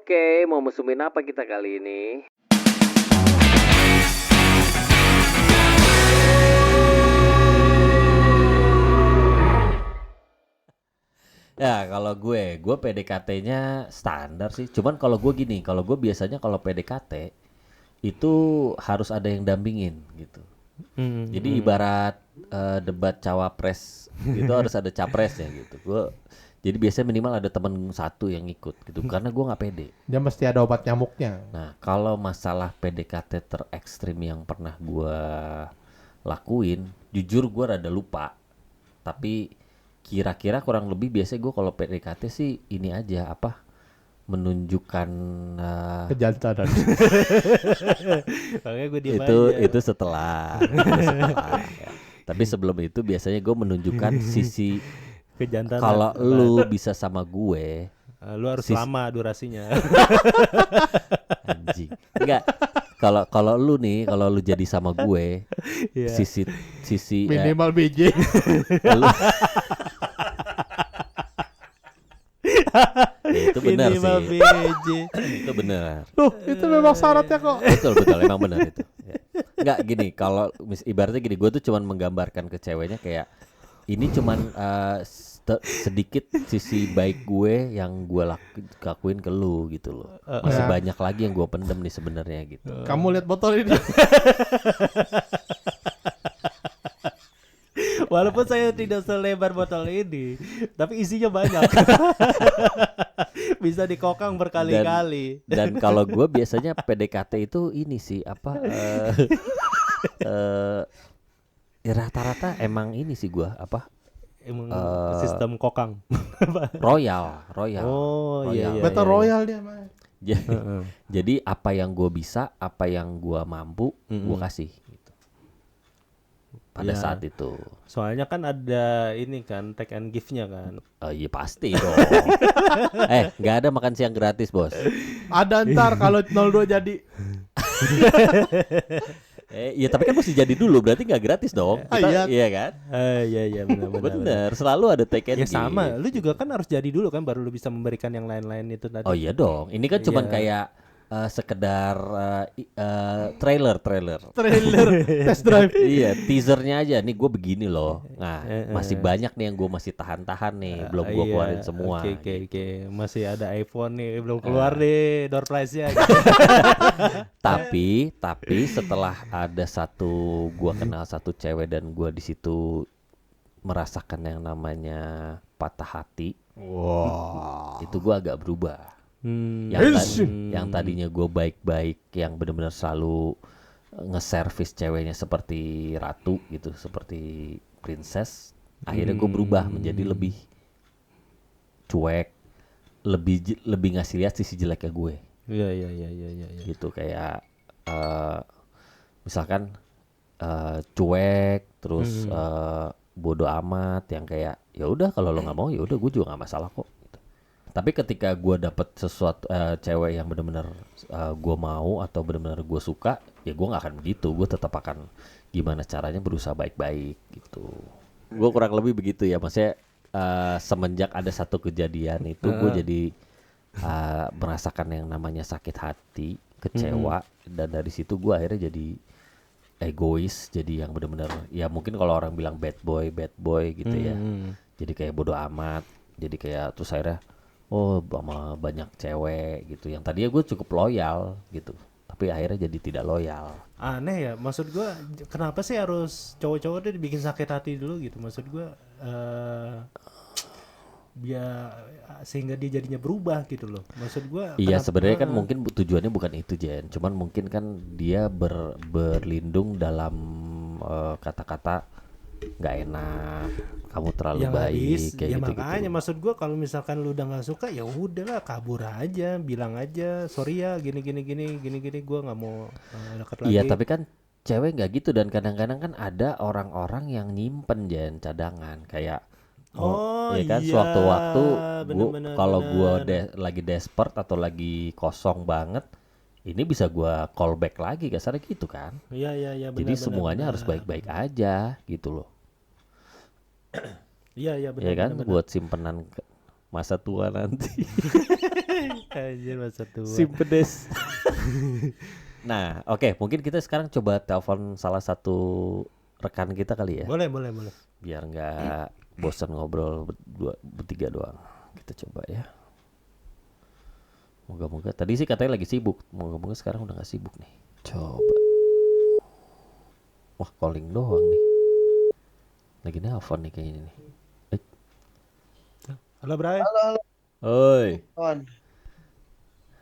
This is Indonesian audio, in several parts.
Oke, mau musumin apa kita kali ini? Ya kalau gue PDKT-nya standar sih. Cuman kalau gue gini, kalau gue biasanya kalau PDKT itu harus ada yang dampingin gitu. Jadi ibarat debat cawapres gitu harus ada capresnya gitu. Jadi biasanya minimal ada temen satu yang ikut gitu. Karena gue nggak pede. Dia mesti ada obat nyamuknya. Nah kalau masalah PDKT terekstrim yang pernah gue lakuin, jujur gue rada lupa. Tapi kira-kira kurang lebih biasanya gue kalau PDKT sih ini aja menunjukkan Kejantanan. Makanya gue diem itu setelah ya. Tapi sebelum itu biasanya gue menunjukkan sisi kejantanan. kalau lu bisa sama gue lu harus lama durasinya. anjing enggak kalau lu jadi sama gue Iya. sisi Minimal BJ. lu- Ya, itu benar Minimal sih BJ. itu benar. Loh, itu memang syaratnya kok. Betul emang benar itu. Ya. Enggak gini, kalau ibaratnya gini, gue tuh cuman menggambarkan ke ceweknya kayak ini cuman sedikit sisi baik gue yang gue lakuin ke lu gitu loh. Masih Ya. banyak lagi yang gue pendem nih sebenarnya gitu. Kamu lihat botol ini. Walaupun saya tidak selebar botol ini, tapi isinya banyak. Bisa dikokang berkali-kali. Dan kalau gue biasanya PDKT itu ini sih ya rata-rata emang ini sih gue Emang sistem kokang. royal. Oh iya, iya. Battle Royale dia mah. Jadi apa yang gue bisa, apa yang gue mampu, gue kasih gitu. Pada Iya. saat itu. Soalnya kan ada ini kan take and give-nya kan. Iya pasti dong. Nggak ada makan siang gratis bos. Ada ntar kalau 02 jadi. Iya tapi kan mesti jadi dulu, berarti nggak gratis dong. Kita, iya kan? Iya benar. Bener, selalu ada take and Ya give. sama, lu juga kan harus jadi dulu kan baru lu bisa memberikan yang lain-lain itu tadi. Oh iya dong. Ini kan cuman Iya. kayak sekedar trailer. Test drive. Iya, teasernya aja. Nih gue begini loh. Nah, masih banyak nih yang gue masih tahan nih. Belum gue Iya, keluarin semua. Oke. Masih ada iPhone nih, belum keluar nih door prize-nya. Tapi setelah ada gue kenal satu cewek dan gue di situ merasakan yang namanya patah hati. Wow. Itu gue agak berubah. Yang tadinya gue baik-baik, yang benar-benar selalu nge-service ceweknya seperti ratu gitu, seperti princess. Akhirnya gue berubah menjadi lebih cuek, lebih ngasih lihat sisi jeleknya gue. Iya. Gitu kayak misalkan cuek, terus bodo amat, yang kayak ya udah kalau lo nggak mau ya udah gue juga nggak masalah kok. Tapi ketika gue dapet sesuatu cewek yang benar-benar gue mau atau benar-benar gue suka, ya gue nggak akan begitu. Gue tetap akan gimana caranya berusaha baik-baik gitu. Gue kurang lebih begitu ya, maksudnya semenjak ada satu kejadian itu gue jadi merasakan yang namanya sakit hati, kecewa, dan dari situ gue akhirnya jadi egois, jadi yang benar-benar ya mungkin kalau orang bilang bad boy gitu ya. Jadi kayak bodo amat, jadi kayak terus akhirnya sama banyak cewek gitu yang tadinya gue cukup loyal gitu tapi akhirnya jadi tidak loyal. Aneh ya, maksud gua kenapa sih harus cowok-cowok tuh dibikin sakit hati dulu gitu? Maksud gua biar sehingga dia jadinya berubah gitu loh. Maksud gua Iya sebenarnya kan mungkin tujuannya bukan itu Jen, cuman mungkin kan dia berlindung dalam kata-kata nggak enak, kamu terlalu baik kayak ya gitu. makanya maksud gua kalau misalkan lu udah nggak suka ya udahlah kabur aja, bilang aja sorry ya gini gua nggak mau dekat lagi. Iya tapi kan cewek nggak gitu, dan kadang-kadang kan ada orang-orang yang nyimpen Jen cadangan kayak ya kan iya, sewaktu-waktu kalau gue bener. lagi desperate atau lagi kosong banget, ini bisa gue call back lagi kasarnya gitu kan. Iya Jadi semuanya harus baik-baik aja gitu loh. Iya Ya kan buat simpenan masa tua nanti. Anjir masa tua. Si pedes. Nah, oke, mungkin kita sekarang coba telepon salah satu rekan kita kali ya. Boleh. Biar nggak bosan ngobrol bertiga doang. Kita coba ya. Moga-moga tadi sih katanya lagi sibuk. Moga-moga sekarang udah nggak sibuk nih. Coba. Wah, calling doang nih. Lagi nelfon nih kayaknya nih. Halo Bray. Halo, Oi. kawan.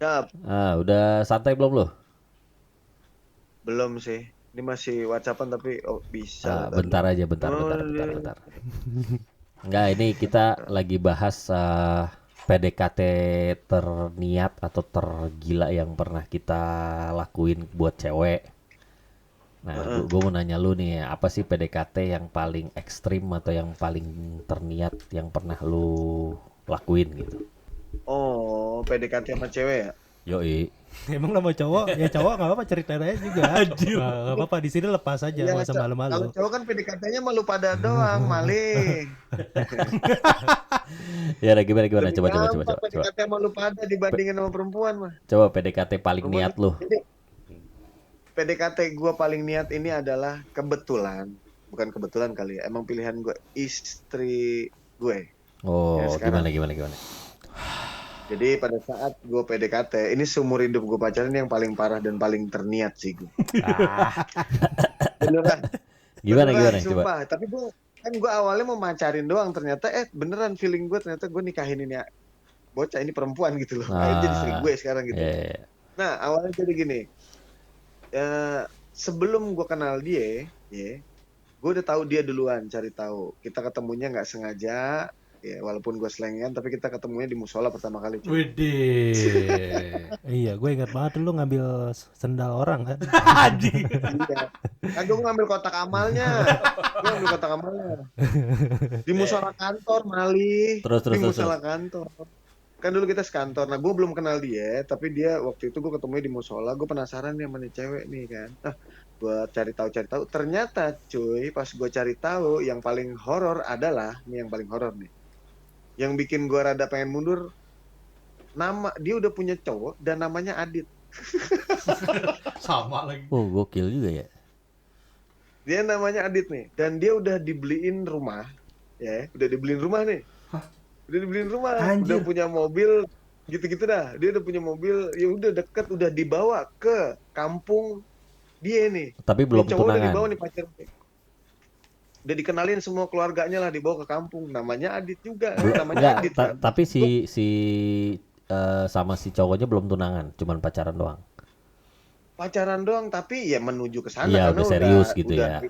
Siap. Udah santai belum lo? Belum sih. Ini masih WhatsAppan tapi bisa. Bentar aja, bentar. Enggak, ini kita lagi bahas PDKT terniat atau tergila yang pernah kita lakuin buat cewek. Nah, gue mau nanya lu nih, apa sih PDKT yang paling ekstrim atau yang paling terniat yang pernah lu lakuin gitu? Oh, PDKT sama cewek ya? Yoi. Emang nama cowok? Ya cowok nggak apa-apa ceritain aja juga. Nggak apa-apa di sini lepas aja, nggak usah Kalau malu-malu. cowok kan PDKT-nya malu pada doang, maling. Ya, gimana? Coba. PDKT malu pada dibandingin sama perempuan mah. Coba PDKT paling niat lu. Jadi, PDKT gue paling niat ini adalah bukan kebetulan kali ya, emang pilihan gue, istri gue. Oh, Ya, sekarang. gimana? Jadi pada saat gue PDKT, ini seumur hidup gue pacaran yang paling parah dan paling terniat sih gue. Beneran. Gimana coba? Sumpah. Tapi gue awalnya mau macarin doang, ternyata beneran feeling gue ternyata gue nikahin ini bocah ini perempuan gitu loh. Jadi istri gue sekarang gitu. Yeah. Nah awalnya jadi gini. Sebelum gue kenal dia, gue udah tahu dia duluan, cari tahu. Kita ketemunya nggak sengaja, ya walaupun gue selengean, tapi kita ketemunya di musola pertama kali. Widih. Iya, gue ingat banget lu ngambil sendal orang kan. Iya. Kan gue ngambil kotak amalnya, di musola kantor Mali, di musola kantor. Kan dulu kita sekantor. Nah, gue belum kenal dia, tapi dia waktu itu gue ketemu di musola, gue penasaran nih sama nih cewek nih kan. Gue cari tahu. Ternyata cuy, pas gue cari tahu, yang paling horor adalah yang paling horor nih. Yang bikin gue rada pengen mundur, dia udah punya cowok dan namanya Adit. Sama lagi. Oh, gokil juga ya. Dia namanya Adit nih, dan dia udah dibeliin rumah, nih. Udah dibeliin rumah, Anjir. udah punya mobil, gitu-gitu dah. Dia udah punya mobil, ya udah deket, udah dibawa ke kampung dia nih. Tapi belum Nih, cowok udah tunangan. dibawa nih pacar. Udah dikenalin semua keluarganya lah, dibawa ke kampung. Namanya Adit juga, namanya Adit kan. Tapi sama si cowoknya belum tunangan, cuman pacaran doang. Pacaran doang, tapi ya menuju ke sana. Iya, karena udah serius gitu ya.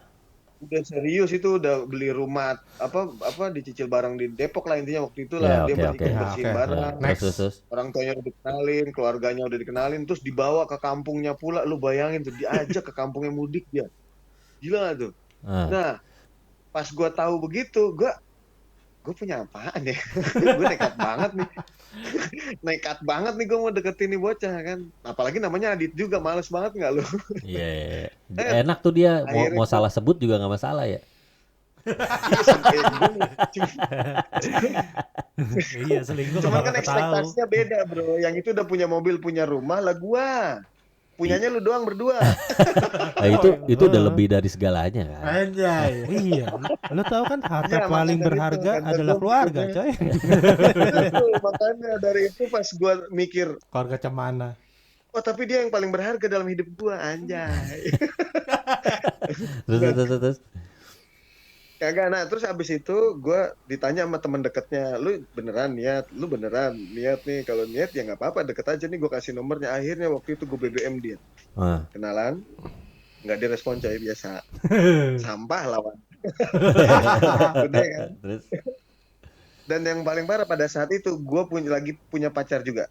Udah serius itu, udah beli rumah apa dicicil barang di Depok lah intinya waktu itu lah. Ya, Dia oke. bersihin Oke. barang. Terus. Orang tuanya udah dikenalin, keluarganya udah dikenalin, terus dibawa ke kampungnya pula. Lu bayangin tuh, diajak ke kampungnya mudik dia. Gila tuh. Nah, pas gue tahu begitu, gue punya apaan ya? Gue nekat banget nih gue mau deketin nih bocah kan. Apalagi namanya Adit juga, males banget nggak lu? Iya. Enak tuh dia mau salah sebut juga nggak masalah ya. Iya, selingkuh nggak Cuman bakal kan ketahu. ekspektasinya beda bro. Yang itu udah punya mobil, punya rumah, lah gua punyanya lu doang berdua. Nah, itu udah lebih dari segalanya kan. Anjay. Iya, lu tahu kan harta Iya, paling maka dari berharga itu kan, adalah gua keluarga, mikirnya- coy. Makanya dari itu pas gua mikir, Keluarga cemana. oh tapi dia yang paling berharga dalam hidup gua, anjay. Terus. Kagak, nah terus abis itu gua ditanya sama teman dekatnya, lu beneran niat nih, kalau niat ya nggak apa-apa, deket aja nih, gua kasih nomornya. Akhirnya waktu itu gua BBM dia, kenalan, nggak direspon coy, biasa, sampah lawan. Udah kan. Terus. Dan yang paling parah pada saat itu gua punya pacar juga,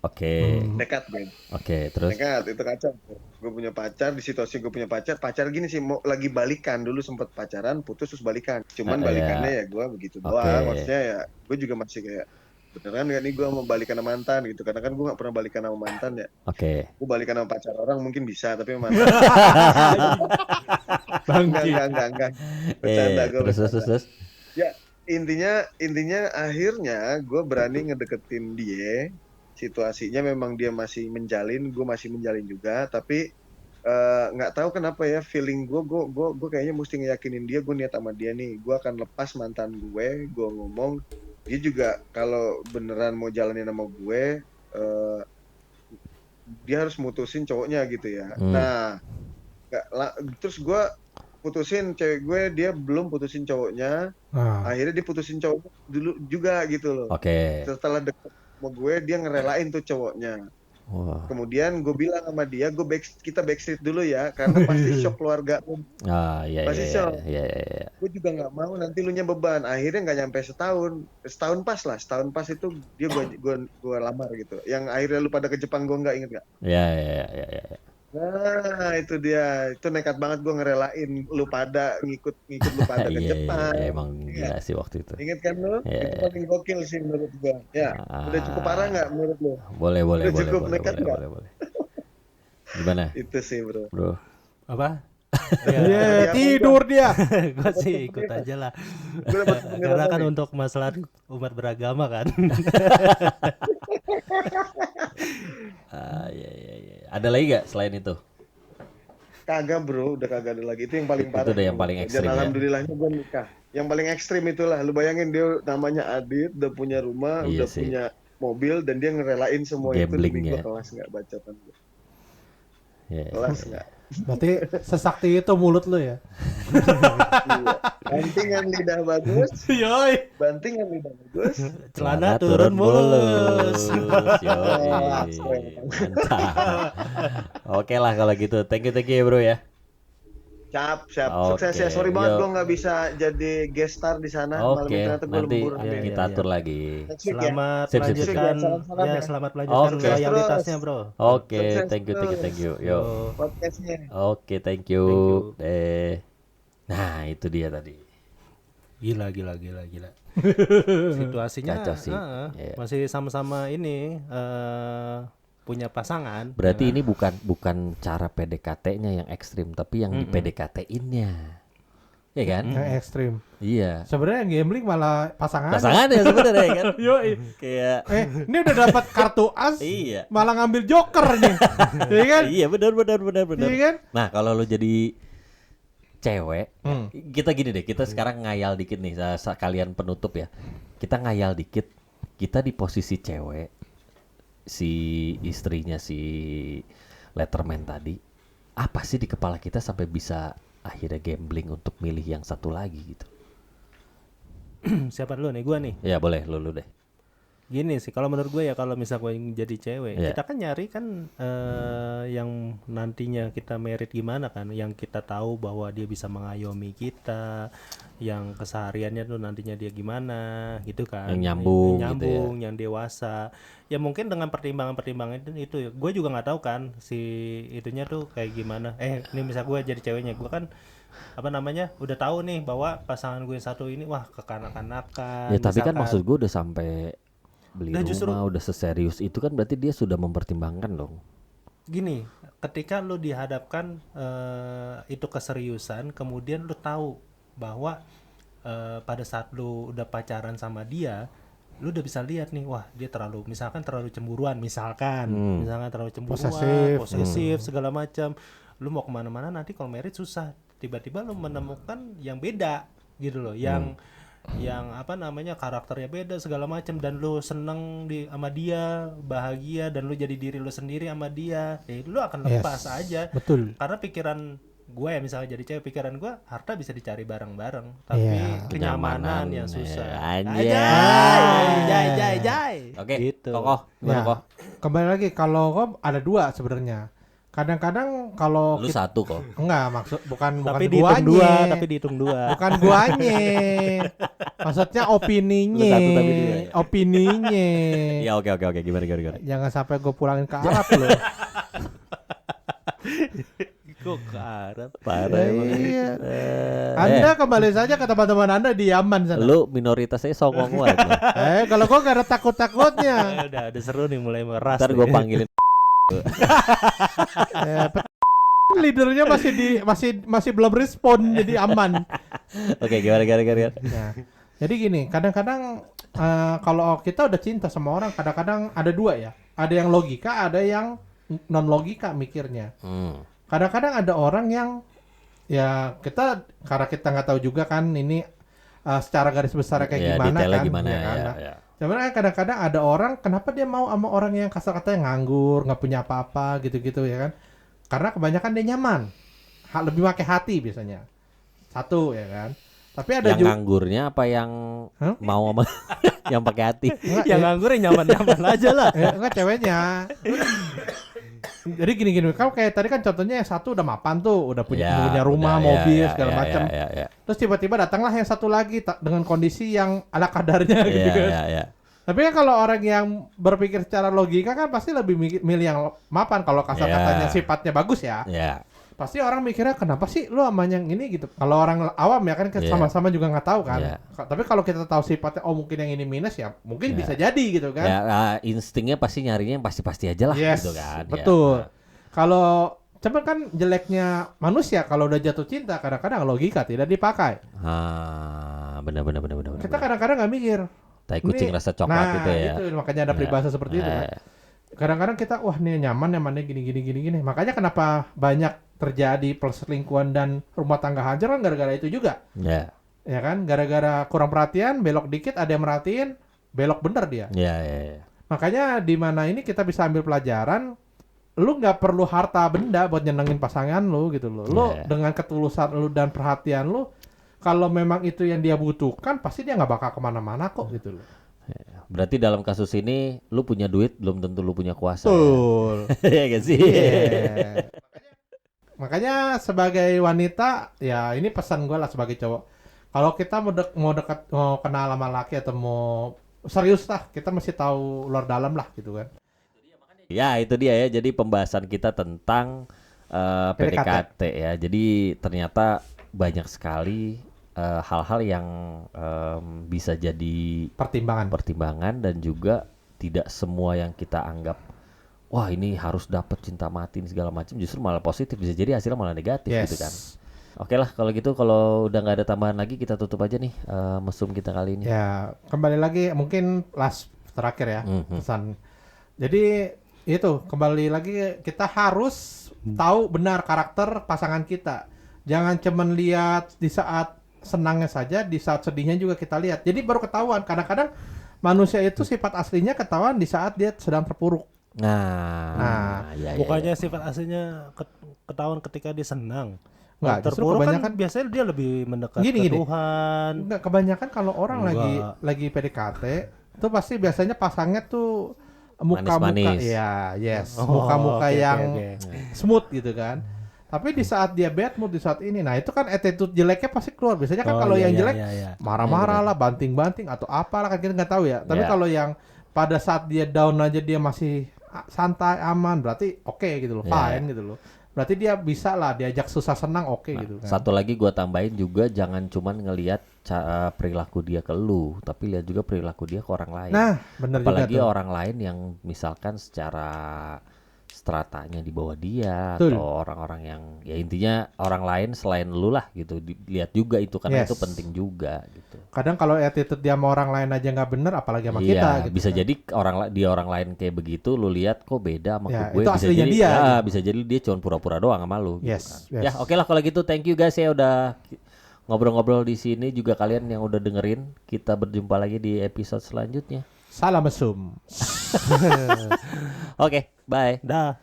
Oke. dekat Ben. Oke, terus. Nekat, itu kacau. Gue punya pacar, di situasi gue punya pacar gini sih, mau lagi balikan, dulu sempet pacaran, putus terus balikan. Cuman balikannya ya gue begitu doang, maksudnya ya gue juga masih kayak, beneran gak nih gue mau balikan sama mantan gitu, karena kan gue gak pernah balikan sama mantan ya. Oke. Gue balikan sama pacar orang mungkin bisa, tapi sama mantan enggak. Bercanda gue. Terus. Ya, intinya akhirnya gue berani ngedeketin dia. Situasinya memang dia masih menjalin, gue masih menjalin juga, tapi nggak tahu kenapa ya, feeling gue kayaknya mesti ngeyakinin dia, gue niat sama dia nih, gue akan lepas mantan gue ngomong, dia juga kalau beneran mau jalanin sama gue, dia harus mutusin cowoknya gitu ya. Nah, terus gue putusin cewek gue, dia belum putusin cowoknya, akhirnya dia putusin cowoknya dulu juga gitu loh. Oke. Setelah deket sama gue, dia ngerelain tuh cowoknya. Wah. Kemudian gue bilang sama dia, kita backstreet dulu ya, karena pasti shock keluarga. Iya, Pasti shock. Iya. Gue juga nggak mau nanti lu nya beban. Akhirnya nggak nyampe setahun pas itu dia gue lamar gitu. Yang akhirnya lu pada ke Jepang, gue nggak inget nggak? Iya. Nah itu dia, itu nekat banget gue ngerelain lu pada ngikut lu pada ke Jepang. Iya, emang gila sih waktu itu. Ingat kan lu? Iya. Itu paling gokil sih menurut gue. Ya, udah cukup parah nggak menurut lu? Boleh. Udah cukup nekat nggak? Boleh. Gimana? Itu sih bro. Apa? Iya, tidur dia. Gue sih ikut aja lah. Karena kan untuk masalah umat beragama kan. Iya. Ada lagi gak selain itu? Kagak bro, udah kagak ada lagi. Itu yang paling parah. Itu udah yang paling ekstrim ya. Alhamdulillahnya gue nikah. Yang paling ekstrim itulah. Lu bayangin dia namanya Adit, udah punya rumah, Iya udah sih. punya mobil, dan dia ngerelain semua Gambling itu demi gue ya. kelas nggak bacotan gue. Iya. Kelas nggak. Berarti sesakti itu mulut lu ya. Iya. Bantingan lidah bagus, Yoi. bantingan lidah bagus. Celana turun mulus. Yoi. Mantap. Oke lah kalau gitu. Thank you ya bro ya. Siap. Oke, Sukses ya. Sorry banget yuk. gue nggak bisa jadi guest star di sana. Malam Oke, ini ternyata gue nanti lembur. kita atur lagi. Next week ya. Selamat Sip. melanjutkan Salam-salam ya, ya. selamat melanjutkan Oke. loyalitasnya, Bro. Oke, Sukses thank you. terus. Yo. Podcastnya. Oke, thank you. Nah, itu dia tadi. Gila. Situasinya Kacau sih. Iya. masih sama-sama ini punya pasangan. Berarti ini bukan cara PDKT-nya yang ekstrim, tapi yang di PDKT-innya. Iya kan? Yang ekstrim. Iya. Sebenarnya yang gambling malah pasangan. Pasangannya sebenarnya kan. Yoi. Kayak Ini udah dapat kartu as, iya. malah ngambil joker nih. Iya kan? Iya, benar. Iya kan? Nah, kalau lo jadi cewek, Hmm. kita gini deh, kita sekarang ngayal dikit nih, kalian penutup ya. Kita ngayal dikit, kita di posisi cewek, si istrinya si letterman tadi, apa sih di kepala kita sampai bisa akhirnya gambling untuk milih yang satu lagi gitu? Siapa dulu nih? Gua nih. Ya boleh, lu deh. Gini sih, kalau menurut gue ya, kalau misal gue jadi cewek, Iya. kita kan nyari kan yang nantinya kita merit gimana kan, yang kita tahu bahwa dia bisa mengayomi kita, yang kesehariannya tuh nantinya dia gimana, gitu kan. Yang nyambung gitu ya. yang dewasa. Ya mungkin dengan pertimbangan-pertimbangan itu, gue juga nggak tahu kan si itunya tuh kayak gimana. Ini misal gue jadi ceweknya, gue kan udah tahu nih bahwa pasangan gue yang satu ini wah kekanak-kanakan. Ya tapi kan misalkan. maksud gue udah sampai beli Nah, rumah, justru- udah seserius itu kan berarti dia sudah mempertimbangkan dong. Gini, ketika lu dihadapkan itu keseriusan, kemudian lu tahu bahwa pada saat lu udah pacaran sama dia, lu udah bisa lihat nih, wah dia misalkan terlalu cemburuan, misalkan terlalu cemburuan, posesif, segala macam. Lu mau kemana-mana nanti kalau married susah, tiba-tiba lu menemukan yang beda gitu loh, yang karakternya beda segala macam, dan lu seneng sama dia, bahagia, dan lu jadi diri lu sendiri sama dia, lu akan lepas aja. Betul. Karena pikiran gue ya, misalnya jadi cewek, pikiran gue harta bisa dicari bareng-bareng, tapi Iya. kenyamanan yang susah. Anjay. Jai. Oke, Gitu. Kokoh, gimana Ya. Kokoh? Kembali lagi, kalau kok ada dua sebenarnya. Kadang-kadang kalau Lu satu kok. enggak bukan Tapi guanya. dihitung dua. Bukan guanya. Maksudnya opininya. Lu satu tapi dua ya? Opininya. Ya oke, gimana. Jangan sampai gue pulangin ke Arab loh. Kok ke Arab? Parah emang. Iya. Anda kembali saja ke teman-teman Anda di Yaman sana. Lu minoritasnya songong banget. lu. Kalau gue gak ada takut-takutnya. Udah seru nih, mulai meras. Ntar nih. gue panggilin. Leadernya masih belum respon, jadi aman. Oke, gimana. Nah, Jadi gini, kadang-kadang kalau kita udah cinta sama orang, kadang-kadang ada dua ya. Ada yang logika, ada yang non logika mikirnya. Kadang-kadang ada orang yang ya karena kita nggak tahu juga kan ini secara garis besar kayak gimana kan. Gimana, ya kan? ya. Sebenarnya kadang-kadang ada orang kenapa dia mau sama orang yang kasar-katanya nganggur, nggak punya apa-apa gitu-gitu ya kan? Karena kebanyakan dia nyaman, lebih pakai hati biasanya. Satu ya kan. Tapi ada yang nganggurnya apa yang mau sama yang pakai hati? Yang nganggur nyaman-nyaman aja lah. Enggak ceweknya. Jadi gini kalau kayak tadi kan contohnya yang satu udah mapan tuh, udah punya rumah, mobil segala macam. Terus tiba-tiba datanglah yang satu lagi dengan kondisi yang ala kadarnya gitu kan. Tapi kan kalau orang yang berpikir secara logika kan pasti lebih milih yang mapan kalau kasar-katanya sifatnya bagus ya. Pasti orang mikirnya kenapa sih lu sama yang ini gitu. Kalau orang awam ya kan sama-sama juga nggak tahu kan. Tapi kalau kita tahu sifatnya mungkin yang ini minus ya mungkin bisa jadi gitu kan. Instingnya pasti nyarinya yang pasti-pasti aja lah gitu kan. Betul. Kalau cuman kan jeleknya manusia kalau udah jatuh cinta kadang-kadang logika tidak dipakai. Benar. Kita kadang-kadang nggak mikir. Tai kucing rasa coklat itu ya. Itu makanya ada peribahasa seperti itu kan. Kadang-kadang kita wah nih nyamannya gini. Makanya kenapa banyak terjadi perselingkuhan dan rumah tangga hancur kan gara-gara itu juga. Ya kan, gara-gara kurang perhatian, belok dikit ada yang merhatiin, belok bener dia. Makanya di mana ini kita bisa ambil pelajaran, lu nggak perlu harta benda buat nyenengin pasangan lu gitu loh. Lu dengan ketulusan lu dan perhatian lu, kalau memang itu yang dia butuhkan, pasti dia nggak bakal kemana-mana kok gitu loh. Berarti dalam kasus ini, lu punya duit belum tentu lu punya kuasa. Betul. Iya gak sih? Makanya sebagai wanita, ya ini pesan gue lah sebagai cowok. Kalau kita mau kenal sama laki atau mau serius lah, kita mesti tahu luar dalam lah gitu kan. Ya itu dia ya. Jadi pembahasan kita tentang PDKT ya. Jadi ternyata banyak sekali hal-hal yang bisa jadi pertimbangan dan juga tidak semua yang kita anggap wah ini harus dapat cinta mati segala macam justru malah positif, bisa jadi hasilnya malah negatif gitu kan. Oke lah kalau gitu, kalau udah nggak ada tambahan lagi kita tutup aja nih mesum kita kali ini. Ya kembali lagi mungkin terakhir ya pesan. Jadi itu kembali lagi kita harus tahu benar karakter pasangan kita. Jangan cuman lihat di saat senangnya saja, di saat sedihnya juga kita lihat. Jadi baru ketahuan. Kadang-kadang manusia itu sifat aslinya ketahuan di saat dia sedang terpuruk. Bukannya sifat aslinya ketahuan ketika dia senang. Enggak, justru kebanyakan kan biasanya dia lebih mendekat ke Tuhan. Enggak, kebanyakan kalau orang lagi PDKT itu pasti biasanya pasangnya tuh muka-muka muka-muka yang smooth gitu kan. Tapi di saat dia bad mood, di saat ini, nah itu kan attitude jeleknya pasti keluar. Biasanya kan kalau yang jelek marah-marah lah, banting-banting atau apalah kan kita nggak tahu ya. Tapi kalau yang pada saat dia down aja dia masih santai, aman, berarti oke gitu loh, fine gitu loh. Berarti dia bisa lah diajak susah senang gitu kan. Satu lagi gua tambahin juga, jangan cuman ngelihat perilaku dia ke lu, tapi lihat juga perilaku dia ke orang lain. Nah, bener apalagi juga tuh. orang lain yang misalkan secara stratanya di bawah dia Betul. atau orang-orang yang ya intinya orang lain selain lu lah gitu, lihat juga itu karena itu penting juga gitu. Kadang kalau attitude dia sama orang lain aja nggak bener, apalagi sama kita gitu. Bisa kan. jadi orang lain kayak begitu, lu lihat kok beda sama gue. Itu Bisa aslinya jadi dia, gitu. bisa jadi dia cuma pura-pura doang sama lu. Yes, gitu kan. Ya oke lah kalau gitu, thank you guys ya udah ngobrol-ngobrol di sini, juga kalian yang udah dengerin. Kita berjumpa lagi di episode selanjutnya. Salam mesum. Oke, bye. Dah.